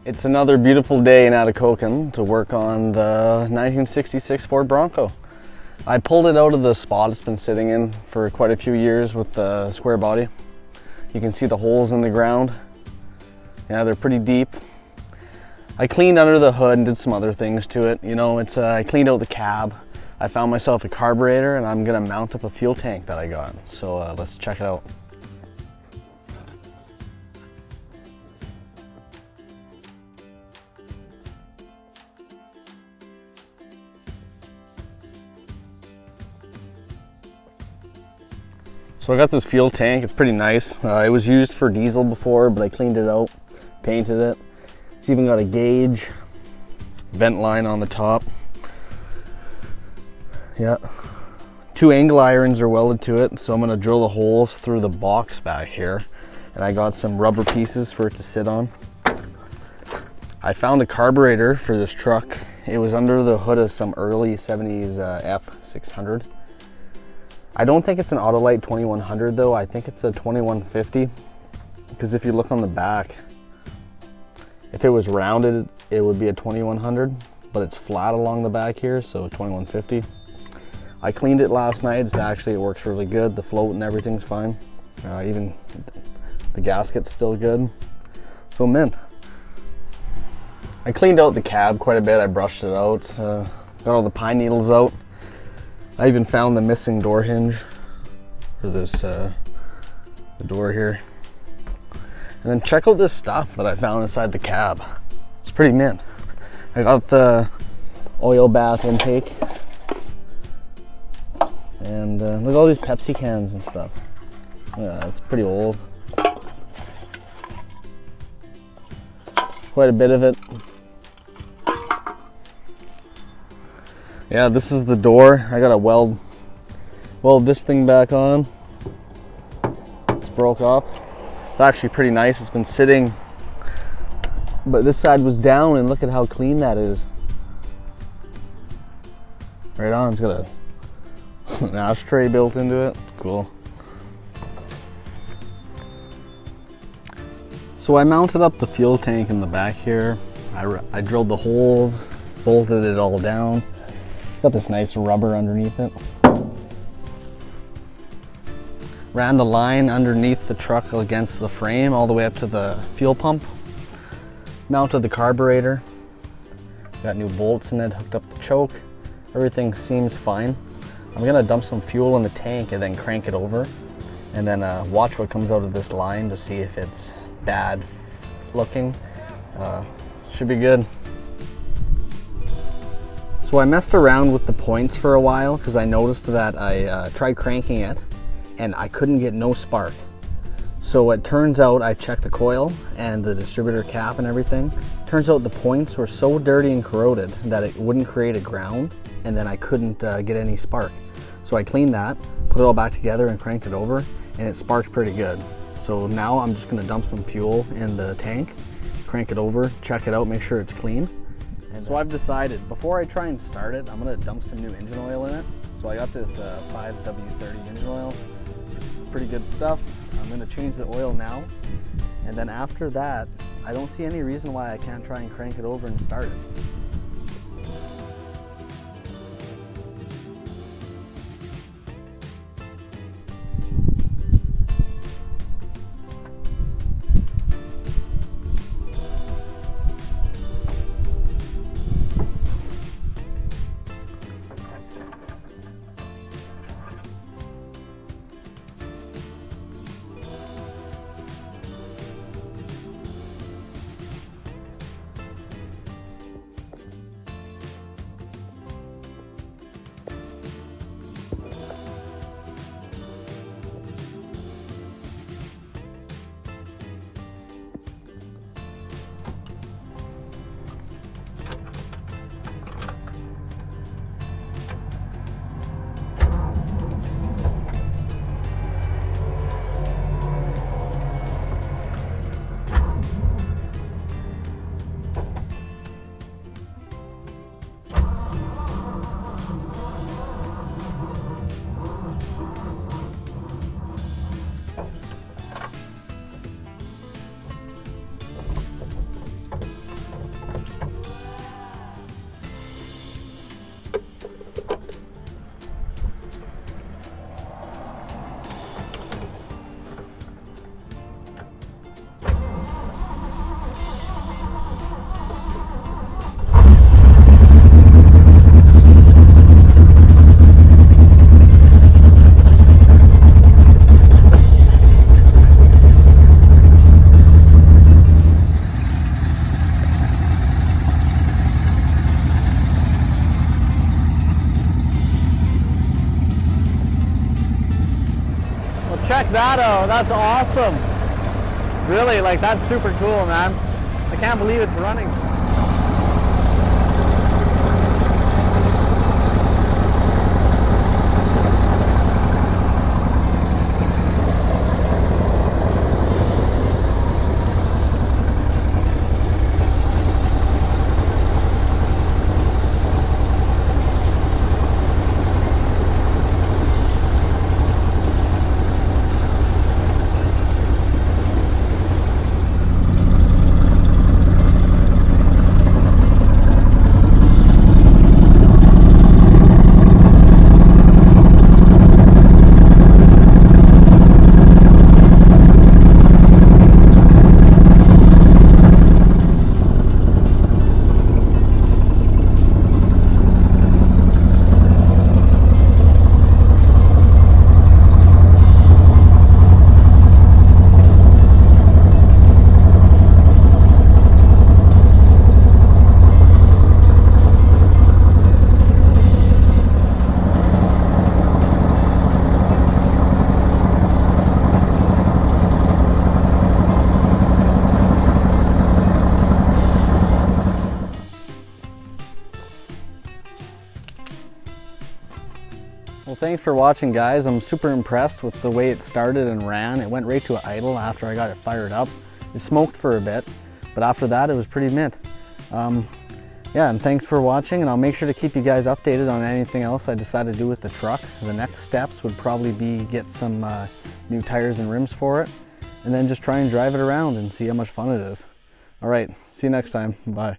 It's another beautiful day in Atikokan to work on the 1966 Ford Bronco. I pulled it out of the spot it's been sitting in for quite a few years with the square body. You can see the holes in the ground. Yeah, they're pretty deep. I cleaned under the hood and did some other things to it. You know, I cleaned out the cab. I found myself a carburetor and I'm gonna mount up a fuel tank that I got. So let's check it out. So I got this fuel tank, it's pretty nice. It was used for diesel before, but I cleaned it out, painted it. It's even got a gauge, vent line on the top. Yeah, 2 angle irons are welded to it, so I'm gonna drill the holes through the box back here. And I got some rubber pieces for it to sit on. I found a carburetor for this truck. It was under the hood of some early 70s F600. I don't think it's an Autolite 2100 though. I think it's a 2150, because if you look on the back, if it was rounded, it would be a 2100, but it's flat along the back here, so 2150. I cleaned it last night. It works really good. The float and everything's fine. Even the gasket's still good. So mint. I cleaned out the cab quite a bit. I brushed it out, got all the pine needles out. I even found the missing door hinge for this, the door here. And then check out this stuff that I found inside the cab. It's pretty mint. I got the oil bath intake. And look at all these Pepsi cans and stuff. Yeah, it's pretty old. Quite a bit of it. Yeah, this is the door. I gotta weld this thing back on. It's broke off. It's actually pretty nice. It's been sitting, but this side was down, and look at how clean that is. Right on. It's got an ashtray built into it. Cool. So I mounted up the fuel tank in the back here. I drilled the holes, bolted it all down. Got this nice rubber underneath it. Ran the line underneath the truck against the frame all the way up to the fuel pump. Mounted the carburetor. Got new bolts in it, hooked up the choke. Everything seems fine. I'm gonna dump some fuel in the tank and then crank it over. And then watch what comes out of this line to see if it's bad looking. Should be good. So I messed around with the points for a while because I noticed that I tried cranking it and I couldn't get no spark. So it turns out I checked the coil and the distributor cap and everything. Turns out the points were so dirty and corroded that it wouldn't create a ground, and then I couldn't get any spark. So I cleaned that, put it all back together and cranked it over, and it sparked pretty good. So now I'm just gonna dump some fuel in the tank, crank it over, check it out, make sure it's clean. And so I've decided, before I try and start it, I'm gonna dump some new engine oil in it. So I got this 5W30 engine oil, pretty good stuff. I'm gonna change the oil now. And then after that, I don't see any reason why I can't try and crank it over and start it. check that out. That's awesome. Really, like, that's super cool, man. I can't believe it's running. Well, thanks for watching, guys. I'm super impressed with the way it started and ran. It went right to an idle after I got it fired up. It smoked for a bit, but after that it was pretty mint. Yeah, and thanks for watching, and I'll make sure to keep you guys updated on anything else I decide to do with the truck. The next steps would probably be get some new tires and rims for it, and then just try and drive it around and see how much fun it is. All right, see you next time. Bye.